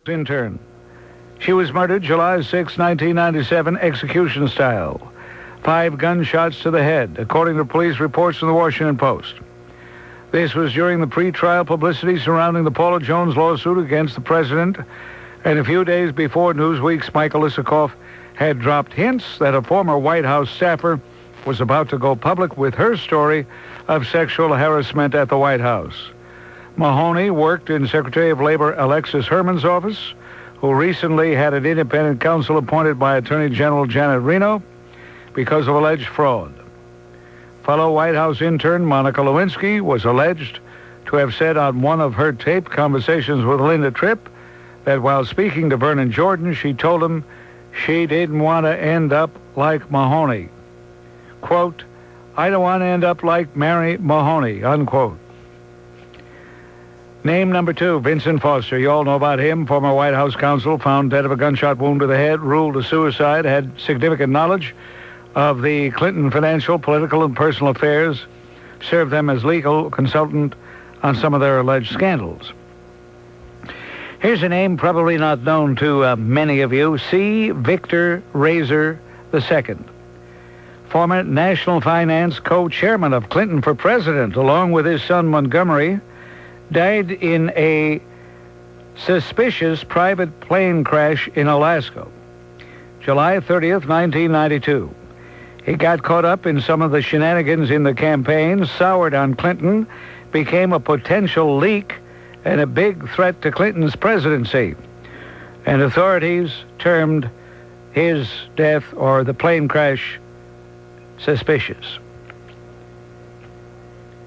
Intern. She was murdered July 6, 1997, execution style. 5 gunshots to the head, according to police reports in the Washington Post. This was during the pre-trial publicity surrounding the Paula Jones lawsuit against the president, and a few days before Newsweek's Michael Isikoff had dropped hints that a former White House staffer was about to go public with her story of sexual harassment at the White House. Mahoney worked in Secretary of Labor Alexis Herman's office, who recently had an independent counsel appointed by Attorney General Janet Reno because of alleged fraud. Fellow White House intern Monica Lewinsky was alleged to have said on one of her taped conversations with Linda Tripp that while speaking to Vernon Jordan, she told him she didn't want to end up like Mahoney. Quote, "I don't want to end up like Mary Mahoney," unquote. Name number 2, Vincent Foster. You all know about him. Former White House counsel, found dead of a gunshot wound to the head, ruled a suicide, had significant knowledge of the Clinton financial, political, and personal affairs, served them as legal consultant on some of their alleged scandals. Here's a name probably not known to many of you, C. Victor Razor II. Former National Finance co-chairman of Clinton for president, along with his son Montgomery, died in a suspicious private plane crash in Alaska, July 30th, 1992. He got caught up in some of the shenanigans in the campaign, soured on Clinton, became a potential leak and a big threat to Clinton's presidency. And authorities termed his death, or the plane crash, suspicious.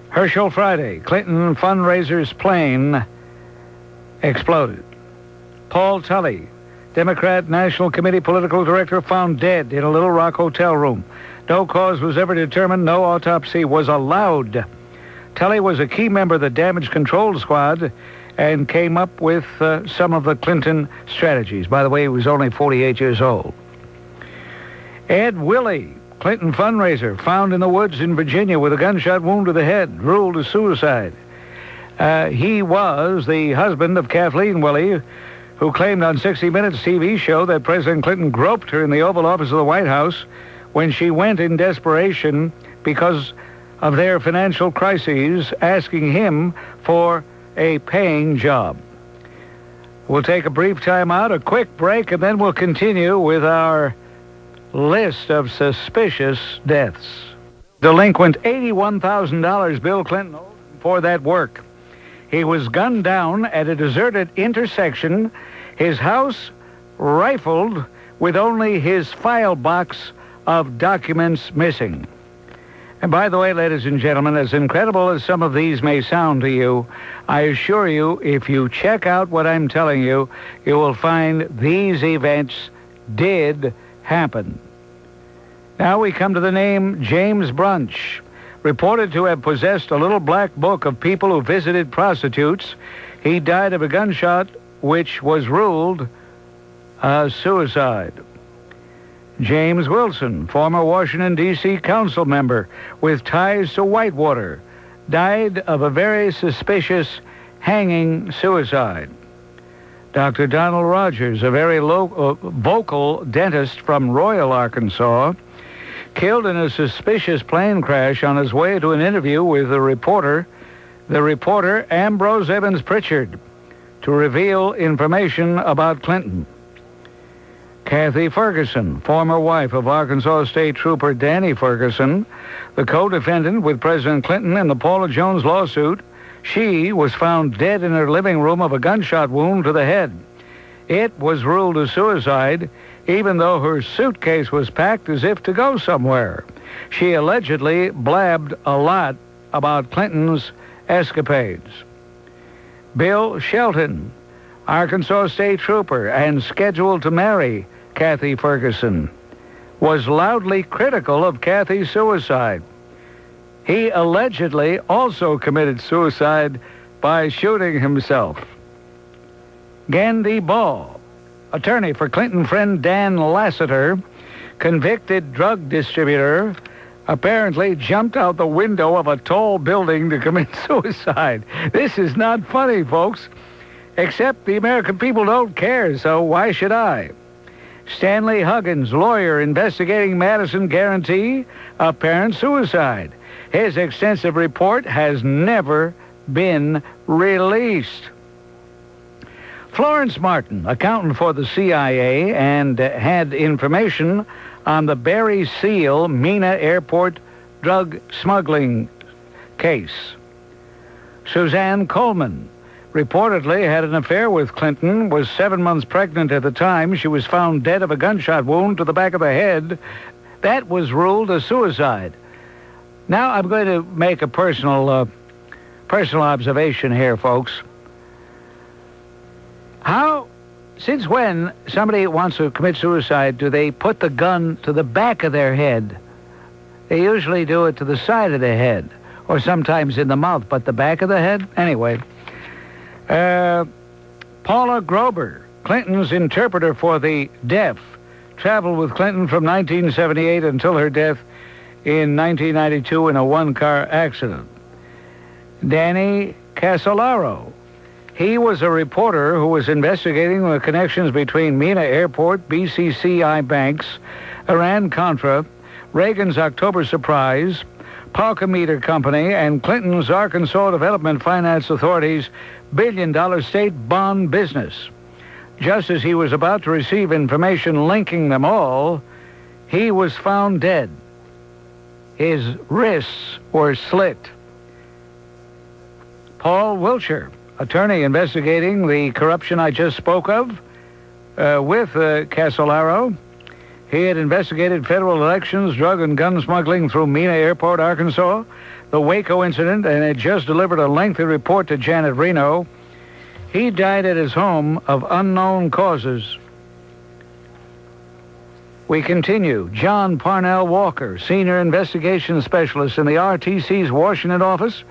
Herschel Friday, Clinton fundraiser's plane exploded. Paul Tully, Democrat National Committee political director, found dead in a Little Rock hotel room. No cause was ever determined. No autopsy was allowed. Tully was a key member of the damage control squad and came up with some of the Clinton strategies. By the way, he was only 48 years old. Ed Willey, Clinton fundraiser, found in the woods in Virginia with a gunshot wound to the head, ruled a suicide. He was the husband of Kathleen Willey, who claimed on 60 Minutes TV show that President Clinton groped her in the Oval Office of the White House when she went in desperation because of their financial crises, asking him for a paying job. We'll take a brief time out, a quick break, and then we'll continue with our list of suspicious deaths. Delinquent $81,000 Bill Clinton owed for that work. He was gunned down at a deserted intersection, his house rifled with only his file box of documents missing. And by the way, ladies and gentlemen, as incredible as some of these may sound to you, I assure you, if you check out what I'm telling you, you will find these events did happen. Now we come to the name James Brunch, reported to have possessed a little black book of people who visited prostitutes. He died of a gunshot, which was ruled a suicide. James Wilson, former Washington, D.C. council member with ties to Whitewater, died of a very suspicious hanging suicide. Dr. Donald Rogers, a very vocal dentist from Royal, Arkansas, killed in a suspicious plane crash on his way to an interview with the reporter Ambrose Evans Pritchard, to reveal information about Clinton. Kathy Ferguson, former wife of Arkansas State Trooper Danny Ferguson, the co-defendant with President Clinton in the Paula Jones lawsuit, she was found dead in her living room of a gunshot wound to the head. It was ruled a suicide, even though her suitcase was packed as if to go somewhere. She allegedly blabbed a lot about Clinton's escapades. Bill Shelton, Arkansas State Trooper and scheduled to marry Kathy Ferguson, was loudly critical of Kathy's suicide. He allegedly also committed suicide by shooting himself. Gandhi Ball, attorney for Clinton friend Dan Lassiter, convicted drug distributor, apparently jumped out the window of a tall building to commit suicide. This is not funny, folks. Except the American people don't care, so why should I? Stanley Huggins, lawyer investigating Madison Guarantee, apparent suicide. His extensive report has never been released. Florence Martin, accountant for the CIA, and had information on the Barry Seal Mena Airport drug smuggling case. Suzanne Coleman reportedly had an affair with Clinton, was 7 months pregnant at the time. She was found dead of a gunshot wound to the back of the head. That was ruled a suicide. Now I'm going to make a personal observation here, folks. Since when somebody wants to commit suicide, do they put the gun to the back of their head? They usually do it to the side of the head, or sometimes in the mouth, but the back of the head? Anyway. Paula Grober, Clinton's interpreter for the deaf, traveled with Clinton from 1978 until her death in 1992 in a one-car accident. Danny Casolaro, he was a reporter who was investigating the connections between Mena Airport, BCCI banks, Iran-Contra, Reagan's October surprise, Palcometer Company, and Clinton's Arkansas Development Finance Authority's billion-dollar state bond business. Just as he was about to receive information linking them all, he was found dead. His wrists were slit. Paul Wiltshire, attorney investigating the corruption I just spoke of, with Casolaro. He had investigated federal elections, drug and gun smuggling through Mena Airport, Arkansas, the Waco incident, and had just delivered a lengthy report to Janet Reno. He died at his home of unknown causes. We continue. John Parnell Walker, senior investigation specialist in the RTC's Washington office,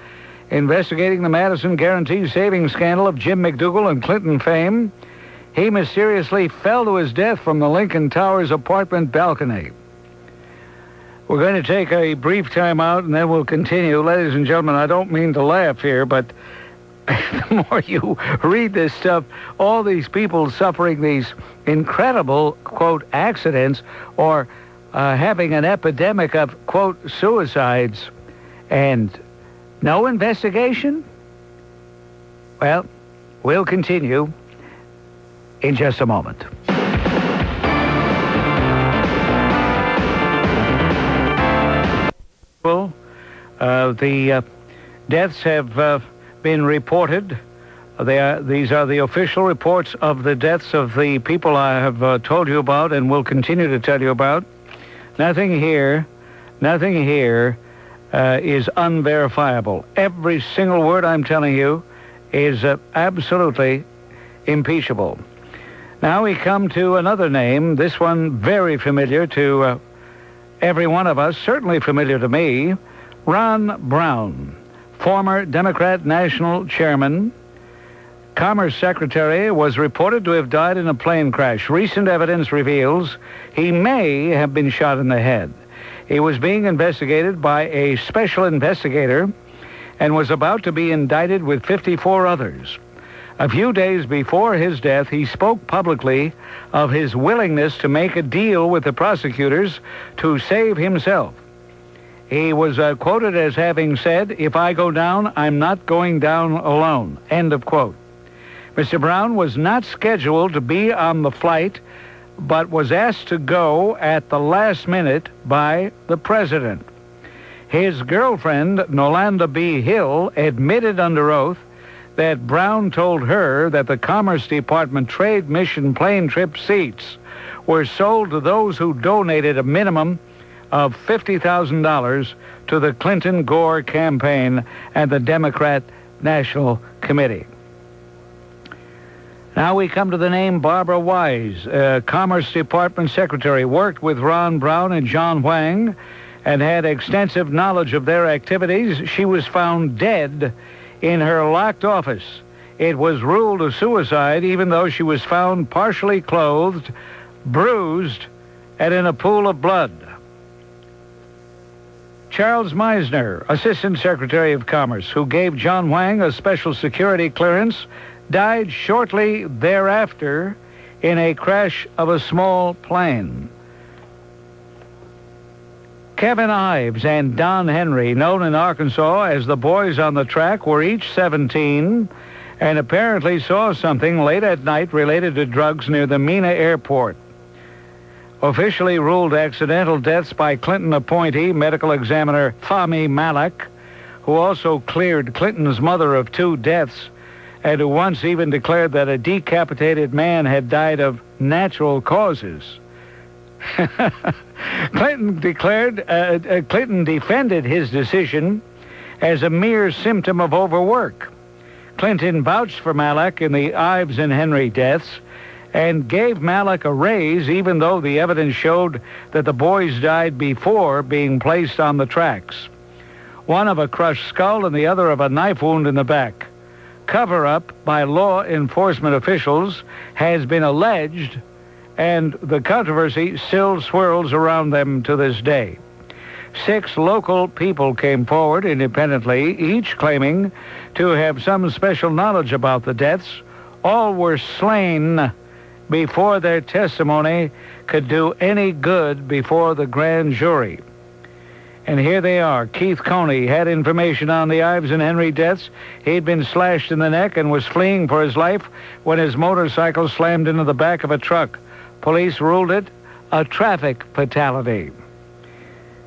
investigating the Madison Guarantee savings scandal of Jim McDougal and Clinton fame. He mysteriously fell to his death from the Lincoln Towers apartment balcony. We're going to take a brief time out, and then we'll continue. Ladies and gentlemen, I don't mean to laugh here, but the more you read this stuff, all these people suffering these incredible, quote, accidents, or having an epidemic of, quote, suicides, and no investigation? Well, we'll continue in just a moment. Well, the deaths have been reported. These are the official reports of the deaths of the people I have told you about and will continue to tell you about. Nothing here is unverifiable. Every single word I'm telling you is absolutely impeachable. Now we come to another name, this one very familiar to every one of us, certainly familiar to me, Ron Brown, former Democrat National Chairman, Commerce Secretary, was reported to have died in a plane crash. Recent evidence reveals he may have been shot in the head. He was being investigated by a special investigator and was about to be indicted with 54 others. A few days before his death, he spoke publicly of his willingness to make a deal with the prosecutors to save himself. He was quoted as having said, "If I go down, I'm not going down alone." End of quote. Mr. Brown was not scheduled to be on the flight, but was asked to go at the last minute by the president. His girlfriend, Nolanda B. Hill, admitted under oath that Brown told her that the Commerce Department trade mission plane trip seats were sold to those who donated a minimum of $50,000 to the Clinton-Gore campaign and the Democrat National Committee. Now we come to the name Barbara Wise, Commerce Department Secretary, worked with Ron Brown and John Huang and had extensive knowledge of their activities. She was found dead in her locked office. It was ruled a suicide, even though she was found partially clothed, bruised, and in a pool of blood. Charles Meisner, Assistant Secretary of Commerce, who gave John Huang a special security clearance, died shortly thereafter in a crash of a small plane. Kevin Ives and Don Henry, known in Arkansas as the Boys on the Track, were each 17 and apparently saw something late at night related to drugs near the Mena airport. Officially ruled accidental deaths by Clinton appointee medical examiner Fahmy Malak, who also cleared Clinton's mother of 2 deaths and who once even declared that a decapitated man had died of natural causes. Clinton defended his decision as a mere symptom of overwork. Clinton vouched for Malak in the Ives and Henry deaths and gave Malak a raise even though the evidence showed that the boys died before being placed on the tracks. One of a crushed skull and the other of a knife wound in the back. Cover-up by law enforcement officials has been alleged, and the controversy still swirls around them to this day. 6 local people came forward independently, each claiming to have some special knowledge about the deaths. All were slain before their testimony could do any good before the grand jury. And here they are. Keith Coney had information on the Ives and Henry deaths. He'd been slashed in the neck and was fleeing for his life when his motorcycle slammed into the back of a truck. Police ruled it a traffic fatality.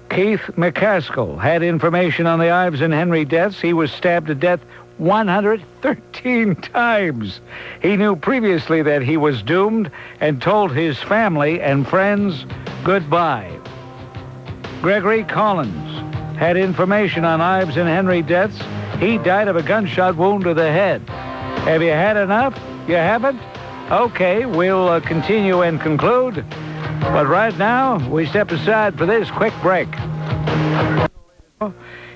Keith McCaskill had information on the Ives and Henry deaths. He was stabbed to death 113 times. He knew previously that he was doomed and told his family and friends goodbye. Gregory Collins had information on Ives and Henry deaths. He died of a gunshot wound to the head. Have you had enough? You haven't? Okay, we'll continue and conclude. But right now, we step aside for this quick break.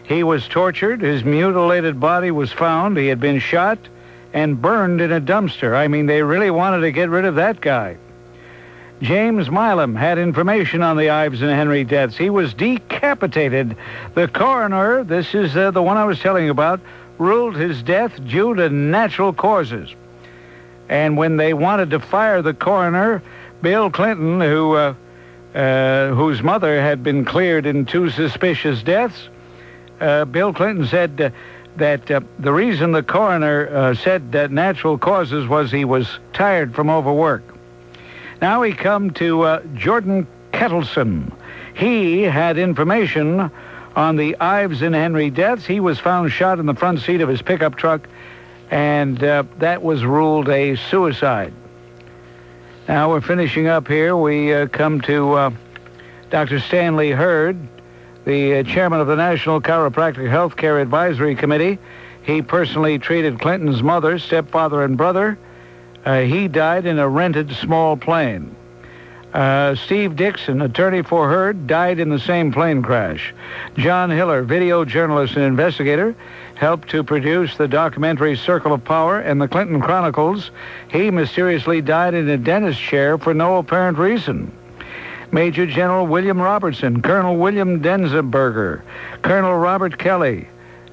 He was tortured. His mutilated body was found. He had been shot and burned in a dumpster. I mean, they really wanted to get rid of that guy. James Milam had information on the Ives and Henry deaths. He was decapitated. The coroner, this is the one I was telling you about, ruled his death due to natural causes. And when they wanted to fire the coroner, Bill Clinton, whose mother had been cleared in 2 suspicious deaths, Bill Clinton said that the reason the coroner said that natural causes was he was tired from overwork. Now we come to Jordan Kettleson. He had information on the Ives and Henry deaths. He was found shot in the front seat of his pickup truck, and that was ruled a suicide. Now we're finishing up here. We come to Dr. Stanley Hurd, the chairman of the National Chiropractic Healthcare Advisory Committee. He personally treated Clinton's mother, stepfather, and brother. He died in a rented small plane. Steve Dixon, attorney for Hurd, died in the same plane crash. John Hiller, video journalist and investigator, helped to produce the documentary Circle of Power and the Clinton Chronicles. He mysteriously died in a dentist chair for no apparent reason. Major General William Robertson, Colonel William Denzenberger, Colonel Robert Kelly,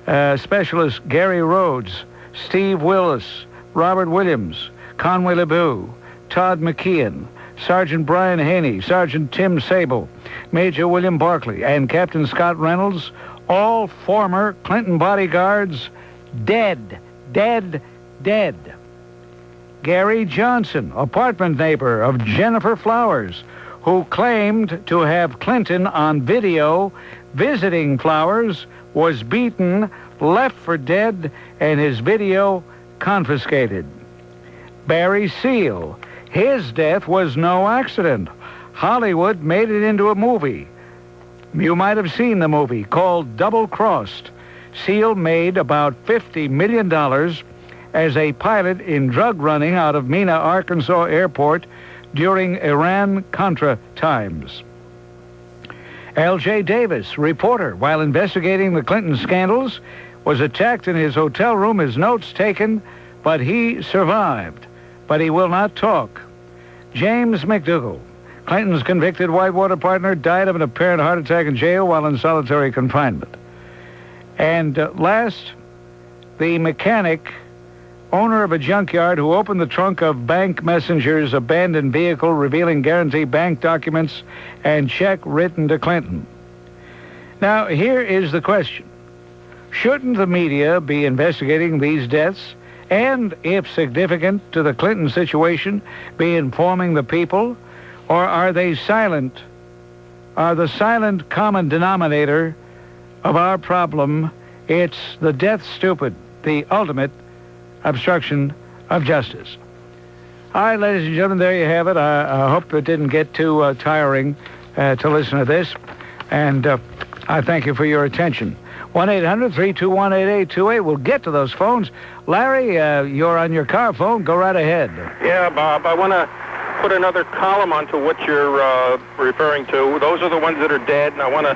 Specialist Gary Rhodes, Steve Willis, Robert Williams, Conway LeBeau, Todd McKeon, Sergeant Brian Haney, Sergeant Tim Sable, Major William Barkley, and Captain Scott Reynolds, all former Clinton bodyguards, dead. Gary Johnson, apartment neighbor of Jennifer Flowers, who claimed to have Clinton on video visiting Flowers, was beaten, left for dead, and his video confiscated. Barry Seal, his death was no accident. Hollywood made it into a movie. You might have seen the movie called Double Crossed. Seal made about $50 million as a pilot in drug running out of Mena, Arkansas airport during Iran-Contra times. L.J. Davis, reporter, while investigating the Clinton scandals, was attacked in his hotel room, his notes taken, but he survived. But he will not talk. James McDougal, Clinton's convicted Whitewater partner, died of an apparent heart attack in jail while in solitary confinement. And last, the mechanic owner of a junkyard who opened the trunk of bank messenger's abandoned vehicle revealing guarantee bank documents and check written to Clinton. Now, here is the question. Shouldn't the media be investigating these deaths and, if significant to the Clinton situation, be informing the people? Or are they silent? Are the silent common denominator of our problem? It's the death stupid, the ultimate obstruction of justice. All right, ladies and gentlemen, there you have it. I hope it didn't get too tiring to listen to this. And I thank you for your attention. 1-800-321-8828. We'll get to those phones. Larry, you're on your car phone. Go right ahead. Yeah, Bob, I want to put another column onto what you're referring to. Those are the ones that are dead, and I want to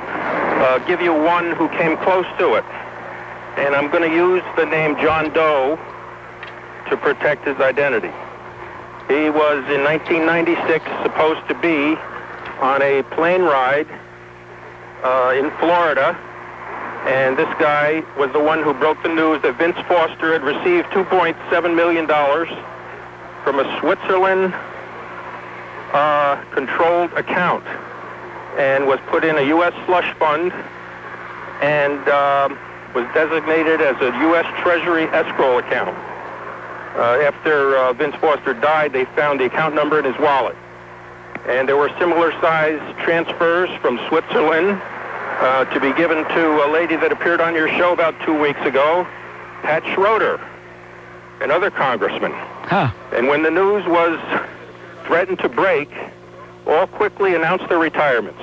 give you one who came close to it. And I'm going to use the name John Doe to protect his identity. He was, in 1996, supposed to be on a plane ride in Florida, and this guy was the one who broke the news that Vince Foster had received $2.7 million from a Switzerland controlled account and was put in a U.S. slush fund and was designated as a U.S. Treasury escrow account. After Vince Foster died, they found the account number in his wallet. And there were similar size transfers from Switzerland to be given to a lady that appeared on your show about 2 weeks ago, Pat Schroeder, another congressman. Huh. And when the news was threatened to break, all quickly announced their retirements.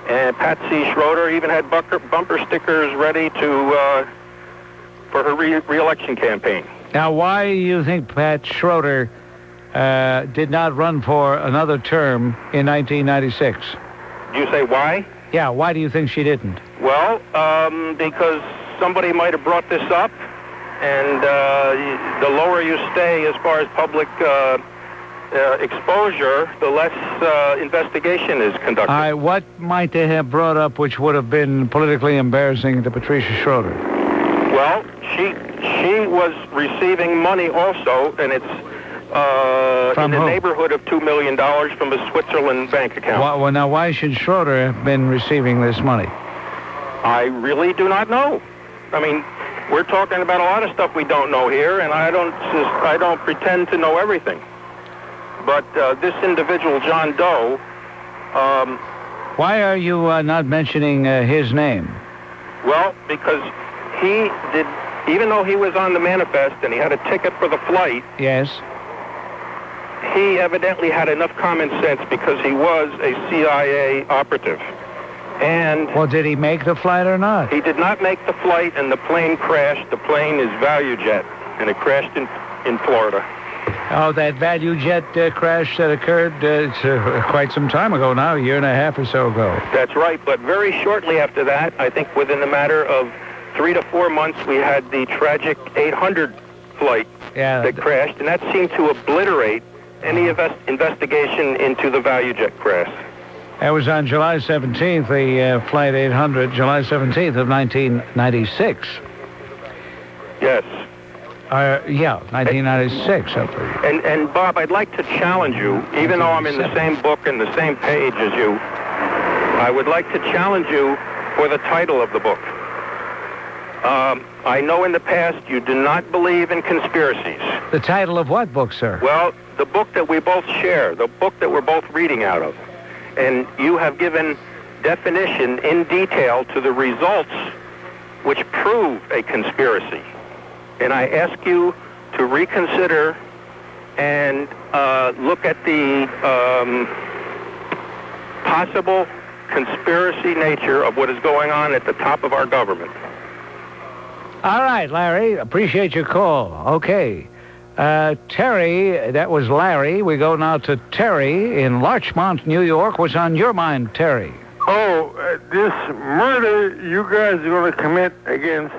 And Patsy Schroeder even had bumper stickers ready to for her re-election campaign. Now, why do you think Pat Schroeder did not run for another term in 1996? You say why? Yeah, why do you think she didn't? Well, because somebody might have brought this up, and the lower you stay as far as public exposure, the less investigation is conducted. All right, what might they have brought up which would have been politically embarrassing to Patricia Schroeder? Well, she was receiving money also, and it's in the neighborhood of $2 million from a Switzerland bank account. Well, now, why should Schroeder have been receiving this money? I really do not know. I mean, we're talking about a lot of stuff we don't know here, and I don't pretend to know everything. But this individual, John Doe... why are you not mentioning his name? Well, because he did, even though he was on the manifest and he had a ticket for the flight... Yes. He evidently had enough common sense because he was a CIA operative. And... Well, did he make the flight or not? He did not make the flight, and the plane crashed. The plane is ValueJet, and it crashed in Florida. Oh, that ValueJet crash that occurred quite some time ago now, a year and a half or so ago. That's right, but very shortly after that, I think within a matter of 3 to 4 months, we had the tragic 800 flight that crashed, and that seemed to obliterate any investigation into the ValueJet crash. That was on July 17th, the Flight 800, July 17th of 1996. Yes. Yeah, 1996. And Bob, I'd like to challenge you, even though I'm in the same book and the same page as you, I would like to challenge you for the title of the book. I know in the past you do not believe in conspiracies. The title of what book, sir? Well, the book that we both share, the book that we're both reading out of. And you have given definition in detail to the results which prove a conspiracy. And I ask you to reconsider and look at the possible conspiracy nature of what is going on at the top of our government. All right, Larry. Appreciate your call. Okay. Terry, that was Larry. We go now to Terry in Larchmont, New York. What's on your mind, Terry? Oh, this murder you guys are going to commit against